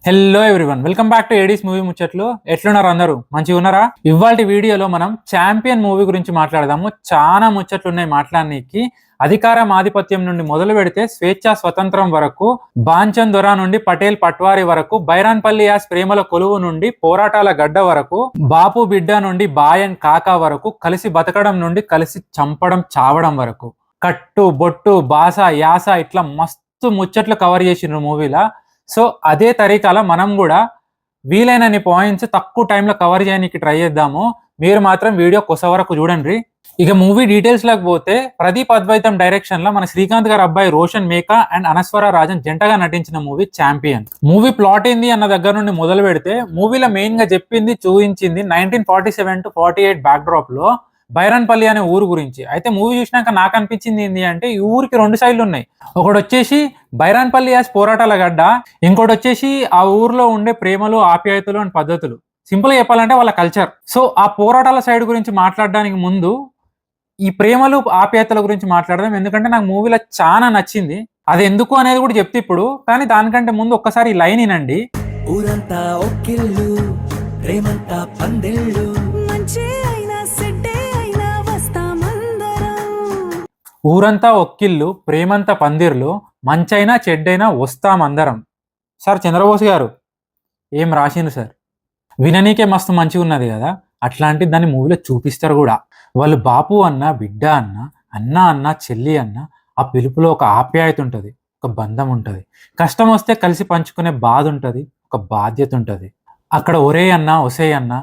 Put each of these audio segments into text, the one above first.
Hello everyone, welcome back to Aedes movie ముచ్చట్లు. ఎట్లున్నారు అందరూ? మంచిగా ఉన్నారా? ఇవాళ వీడియోలో మనం ఛాంపియన్ మూవీ గురించి మాట్లాడదాము. చాలా ముచ్చట్లు ఉన్నాయి మాట్లాడడానికి. అధికారం ఆధిపత్యం నుండి మొదలు పెడితే స్వేచ్ఛా స్వతంత్రం వరకు, బాంచన్ దొరా నుండి పటేల్ పట్వారీ వరకు, బైరాన్పల్లి యాస్ ప్రేమల కొలువు నుండి పోరాటాల గడ్డ వరకు, బాపు బిడ్డ నుండి బాయన్ కాకా వరకు, కలిసి బతకడం నుండి కలిసి చంపడం చావడం వరకు, కట్టు బొట్టు భాష యాస ఇట్లా మస్తు ముచ్చట్లు కవర్ చేసిండ్రు మూవీలా. సో అదే తరీకాలో మనం కూడా వీలైనన్ని పాయింట్స్ తక్కువ టైంలో కవర్ చేయడానికి ట్రై చేద్దాము. మీరు మాత్రం వీడియో కొస వరకు చూడండి. ఇక మూవీ డీటెయిల్స్ లోకి పోతే, ప్రదీప్ అద్వైతం డైరెక్షన్ లో మన శ్రీకాంత్ గారి అబ్బాయి రోషన్ మేకా అండ్ అనస్వర రాజన్ జంటగా నటించిన మూవీ ఛాంపియన్. మూవీ ప్లాట్ ఏంది అన్న దగ్గర నుండి మొదలు పెడితే, మూవీలో మెయిన్ గా చెప్పింది చూపించింది 1947 to 48 బ్యాక్ డ్రాప్ లో బైరాన్పల్లి అనే ఊరు గురించి. అయితే మూవీ చూసినాక నాకు అనిపించింది ఏంటి అంటే, ఈ ఊరికి రెండు సైడ్లు ఉన్నాయి. ఒకటి వచ్చేసి బైరాన్పల్లి యాస్ పోరాటాల గడ్డ, ఇంకోటి వచ్చేసి ఆ ఊర్లో ఉండే ప్రేమలు ఆప్యాయతలు అండ్ పద్ధతులు. సింపుల్ గా చెప్పాలంటే వాళ్ళ కల్చర్. సో ఆ పోరాటాల సైడ్ గురించి మాట్లాడడానికి ముందు ఈ ప్రేమలు ఆప్యాయతల గురించి మాట్లాడదాం, ఎందుకంటే నాకు మూవీలో చాలా నచ్చింది. అది ఎందుకు అనేది కూడా చెప్తే ఇప్పుడు, కానీ దానికంటే ముందు ఒక్కసారి ఈ లైన్ వినండి. ఊరంతా ఒక్కిళ్ళు, ప్రేమంతా పందిళ్ళు, ఊరంతా ఒక్కిళ్ళు ప్రేమంత పందిర్లు, మంచైనా చెడ్డైనా వస్తామందరం. సార్ చంద్రబోస్ గారు ఏం రాసిండు సార్, విననీకే మస్తు మంచిగా ఉన్నది కదా. అట్లాంటి దాన్ని మూవీలో చూపిస్తారు కూడా. వాళ్ళు బాపు అన్న, బిడ్డ అన్న, అన్న అన్న, చెల్లి అన్న, ఆ పిలుపులో ఒక ఆప్యాయత ఉంటుంది, ఒక బంధం ఉంటుంది. కష్టం వస్తే కలిసి పంచుకునే బాధ ఉంటుంది, ఒక బాధ్యత ఉంటుంది. అక్కడ ఒరే అన్న, ఒసే అన్న,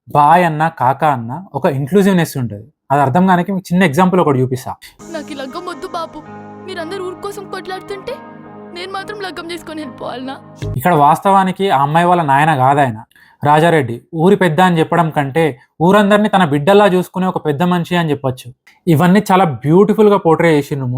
బాయ్ అన్న, కాకా అన్న, ఒక ఇంక్లూజివ్నెస్ ఉంటుంది. అది అర్థం కానికి మీకు చిన్న ఎగ్జాంపుల్ ఒకటి చూపిస్తా. నాకు లగ్గం వద్దు బాబు, మీరందరూ ఊరి కోసం కొట్లాడుతుంటే నేను మాత్రం లగ్గం చేసుకొని వెళ్ళిపోవాలనా? ఇక్కడ వాస్తవానికి ఆ అమ్మాయి వాళ్ళ నాయన కాదాయన, రాజారెడ్డి. ఊరి పెద్ద అని చెప్పడం కంటే ఊరందరినీ తన బిడ్డల్లా చూసుకునే ఒక పెద్ద మనిషి అని చెప్పొచ్చు. ఇవన్నీ చాలా బ్యూటిఫుల్ గా పోర్ట్రే చేసిండ్రు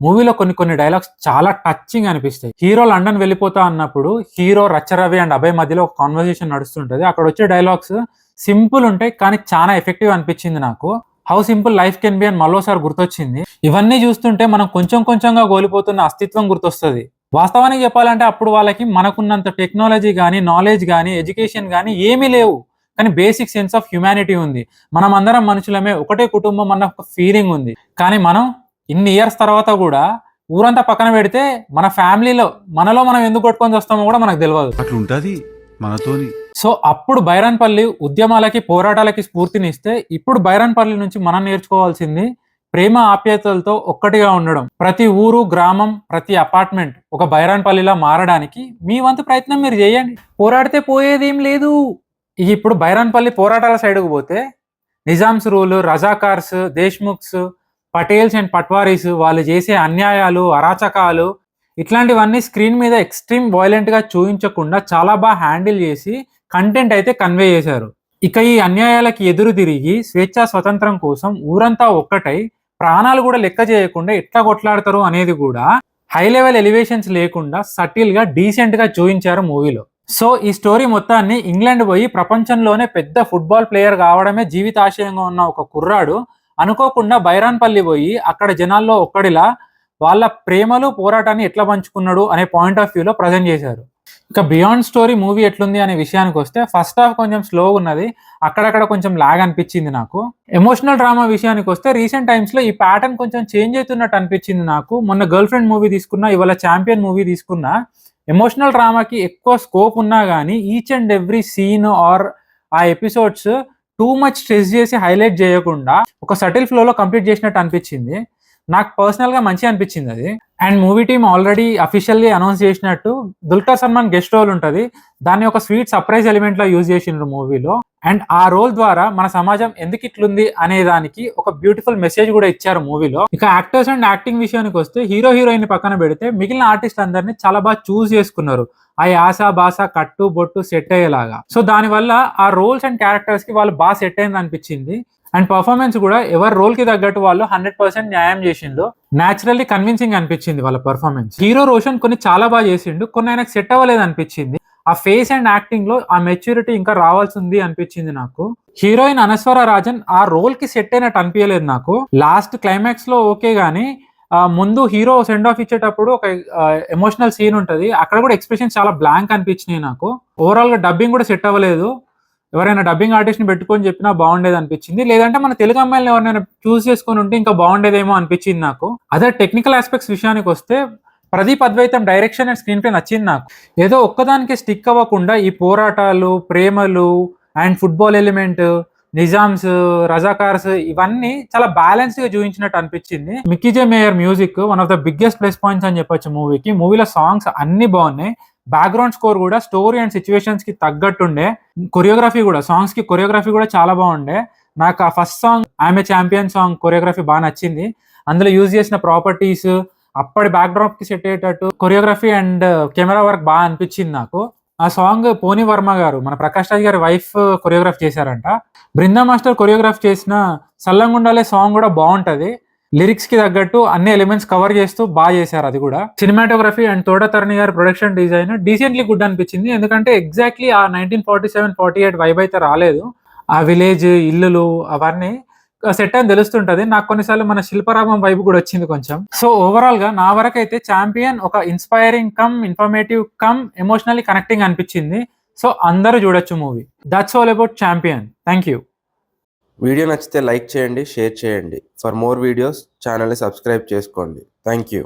మూవీలో కొన్ని డైలాగ్స్ చాలా టచింగ్ అనిపిస్తాయి. హీరో లండన్ వెళ్ళిపోతా అన్నప్పుడు హీరో రచ్చరవి అండ్ అభయ్ మధ్యలో ఒక కాన్వర్సేషన్ నడుస్తుంటది. అక్కడ వచ్చే డైలాగ్స్ సింపుల్ ఉంటాయి, కానీ చాలా ఎఫెక్టివ్ అనిపించింది నాకు. How simple life can be అని మరోసారి గుర్తొచ్చింది. ఇవన్నీ చూస్తుంటే మనం కొంచెంగా కోల్పోతున్న అస్తిత్వం గుర్తొస్తుంది. వాస్తవానికి చెప్పాలంటే అప్పుడు వాళ్ళకి మనకున్నంత టెక్నాలజీ కానీ, నాలెడ్జ్ కానీ, ఎడ్యుకేషన్ కానీ ఏమీ లేవు, కానీ బేసిక్ సెన్స్ ఆఫ్ హ్యుమానిటీ ఉంది. మనం అందరం మనుషులమే, ఒకటే కుటుంబం అన్న ఒక ఫీలింగ్ ఉంది. కానీ మనం ఇన్ని ఇయర్స్ తర్వాత కూడా ఊరంతా పక్కన పెడితే మన ఫ్యామిలీలో మనలో మనం ఎందుకు కొట్టుకొని వస్తామో కూడా మనకు తెలియదు. అట్లుంటది మనతోని. సో అప్పుడు బైరాన్పల్లి ఉద్యమాలకి, పోరాటాలకి స్ఫూర్తినిస్తే, ఇప్పుడు బైరాన్పల్లి నుంచి మనం నేర్చుకోవాల్సింది ప్రేమ ఆప్యాయతలతో ఒక్కటిగా ఉండడం. ప్రతి ఊరు, గ్రామం, ప్రతి అపార్ట్మెంట్ ఒక బైరాన్పల్లిలా మారడానికి మీ వంతు ప్రయత్నం మీరు చేయండి. పోరాడితే పోయేదేం లేదు. ఇప్పుడు బైరాన్పల్లి పోరాటాల సైడ్కు పోతే, నిజామ్స్ రూల్, రజాకార్స్, దేశ్ముఖ్స్, పటేల్స్ అండ్ పట్వారీస్ వాళ్ళు చేసే అన్యాయాలు, అరాచకాలు ఇట్లాంటివన్నీ స్క్రీన్ మీద ఎక్స్ట్రీమ్ వైలెంట్ గా చూపించకుండా చాలా బాగా హ్యాండిల్ చేసి కంటెంట్ అయితే కన్వే చేశారు. ఇక ఈ అన్యాయాలకి ఎదురు తిరిగి స్వేచ్ఛా స్వతంత్రం కోసం ఊరంతా ఒక్కటై ప్రాణాలు కూడా లెక్క చేయకుండా ఎట్లా కొట్లాడతారు అనేది కూడా హై లెవెల్ ఎలివేషన్స్ లేకుండా సటిల్ గా డీసెంట్ గా చూపించారు మూవీలో. సో ఈ స్టోరీ మొత్తాన్ని ఇంగ్లాండ్ పోయి ప్రపంచంలోనే పెద్ద ఫుట్బాల్ ప్లేయర్ కావడమే జీవితాశయంగా ఉన్న ఒక కుర్రాడు అనుకోకుండా బైరాన్పల్లి పోయి అక్కడ జనాల్లో ఒక్కడిలా వాళ్ళ ప్రేమలు, పోరాటాన్ని ఎట్లా పంచుకున్నాడు అనే పాయింట్ ఆఫ్ వ్యూలో ప్రజెంట్ చేశారు. ఇక బియాండ్ స్టోరీ మూవీ ఎట్లుంది అనే విషయానికి వస్తే, ఫస్ట్ హాఫ్ కొంచెం స్లోగా ఉన్నది, అక్కడక్కడ కొంచెం లాగ్ అనిపించింది నాకు. ఎమోషనల్ డ్రామా విషయానికి వస్తే రీసెంట్ టైమ్స్ లో ఈ ప్యాటర్న్ కొంచెం చేంజ్ అవుతున్నట్టు అనిపించింది నాకు. మొన్న గర్ల్ ఫ్రెండ్ మూవీ తీసుకున్నా, ఇవాళ ఛాంపియన్ మూవీ తీసుకున్నా, ఎమోషనల్ డ్రామాకి ఎక్కువ స్కోప్ ఉన్నా కానీ each and every scene or ఆ ఎపిసోడ్స్ టూ మచ్ స్ట్రెస్ చేసి హైలైట్ చేయకుండా ఒక సటిల్ ఫ్లోలో కంప్లీట్ చేసినట్టు అనిపించింది. నాకు పర్సనల్ గా మంచి అనిపించింది అది. And movie team already officially announce చేసినట్టు దుల్కర్ సల్మాన్ గెస్ట్ రోల్ ఉంటుంది, దాన్ని ఒక స్వీట్ సర్ప్రైజ్ ఎలిమెంట్ లా యూజ్ చేసిండ్రు మూవీలో. అండ్ ఆ రోల్ ద్వారా మన సమాజం ఎందుకు ఇట్లుంది అనే దానికి ఒక బ్యూటిఫుల్ మెసేజ్ కూడా ఇచ్చారు మూవీలో. ఇక యాక్టర్స్ అండ్ యాక్టింగ్ విషయానికి వస్తే, హీరో హీరోయిన్ పక్కన పెడితే మిగిలిన ఆర్టిస్ట్ అందరినీ చాలా బాగా చూస్ చేసుకున్నారు, ఆ యాస భాష, కట్టు బొట్టు సెట్ అయ్యేలాగా. సో దానివల్ల ఆ రోల్స్ అండ్ క్యారెక్టర్స్ కి వాళ్ళు బాగా సెట్ అయింది అనిపించింది. అండ్ పర్ఫార్మెన్స్ కూడా ఎవరి రోల్ కి తగ్గట్టు వాళ్ళు 100% న్యాయం చేసిండు. న్యాచురల్లీ కన్విన్సింగ్ అనిపించింది వాళ్ళ పర్ఫార్మెన్స్. హీరో రోషన్ కొన్ని చాలా బాగా చేసిండు, కొన్ని ఆయనకు సెట్ అవ్వలేదు అనిపించింది. ఆ ఫేస్ అండ్ యాక్టింగ్ లో ఆ మెచ్యూరిటీ ఇంకా రావాల్సింది అనిపించింది నాకు. హీరోయిన్ అనస్వర రాజన్ ఆ రోల్ కి సెట్ అయినట్టు అనిపించలేదు నాకు. లాస్ట్ క్లైమాక్స్ లో ఓకే గానీ ముందు హీరో సెండ్ ఆఫ్ ఇచ్చేటప్పుడు ఒక ఎమోషనల్ సీన్ ఉంటుంది, అక్కడ కూడా ఎక్స్ప్రెషన్స్ చాలా బ్లాంక్ అనిపించినాయి నాకు. ఓవరాల్ గా డబ్బింగ్ కూడా సెట్ అవ్వలేదు. ఎవరైనా డబ్బింగ్ ఆర్టిస్ట్ ని పెట్టుకొని చెప్పినా బాగుండేది అనిపించింది, లేదంటే మన తెలుగు అమ్మాయిలను ఎవరైనా చూస్ చేసుకొని ఉంటే ఇంకా బాగుండేదేమో అనిపించింది నాకు. అదే టెక్నికల్ ఆస్పెక్ట్స్ విషయానికి వస్తే ప్రదీప్ అద్వైతం డైరెక్షన్ అండ్ స్క్రీన్ ప్లే నచ్చింది నాకు. ఏదో ఒక్కదానికి స్టిక్ అవ్వకుండా ఈ పోరాటాలు, ప్రేమలు అండ్ ఫుట్బాల్ ఎలిమెంట్, నిజామ్స్, రజాకార్స్ ఇవన్నీ చాలా బ్యాలెన్స్డ్ గా చూపించినట్టు అనిపించింది. Mickey J mayor music one of the biggest plus points అని చెప్పొచ్చు మూవీకి. మూవీలో సాంగ్స్ అన్ని బాగున్నాయి, బ్యాక్గ్రౌండ్ స్కోర్ కూడా స్టోరీ అండ్ సిచ్యువేషన్స్ కి తగ్గట్టుండే, కొరియోగ్రఫీ కూడా సాంగ్స్ కి కొరియోగ్రఫీ కూడా చాలా బాగుండే. నాకు ఆ first song I'm a champion song choreography బాగా నచ్చింది. అందులో యూజ్ చేసిన ప్రాపర్టీస్ అప్పటి బ్యాక్ డ్రాప్ కి సెట్ అయ్యేటట్టు కొరియోగ్రఫీ అండ్ కెమెరా వర్క్ బాగా అనిపించింది నాకు. ఆ సాంగ్ పోనీ వర్మ గారు, మన ప్రకాష్ రాజ్ గారి వైఫ్ కొరియోగ్రాఫ్ చేశారంట. బృందా మాస్టర్ కొరియోగ్రాఫ్ చేసిన సల్లంగుండాలే సాంగ్ కూడా బాగుంటది, లిరిక్స్ కి తగ్గట్టు అన్ని ఎలిమెంట్స్ కవర్ చేస్తూ బాగా చేశారు అది కూడా. సినిమాటోగ్రఫీ అండ్ తోటతరణి గారి ప్రొడక్షన్ డిజైన్ డీసెంట్లీ గుడ్ అనిపించింది, ఎందుకంటే ఎగ్జాక్ట్లీ ఆ 1947-48 వైబ్ అయితే రాలేదు. ఆ విలేజ్ ఇల్లులు అవన్నీ సెట్ అని తెలుస్తుంటది నాకు. కొన్నిసార్లు మన శిల్పరామం వైబ్ కూడా వచ్చింది కొంచెం. సో ఓవరాల్ గా నా వరకు అయితే ఛాంపియన్ ఒక inspiring come informative come emotionally connecting అనిపించింది. సో అందరూ చూడొచ్చు movie. That's all about champion. Thank you. Video నచ్చితే లైక్ చేయండి, షేర్ చేయండి. ఫర్ మోర్ వీడియోస్ ఛానల్ని సబ్స్క్రైబ్ చేసుకోండి. Thank you.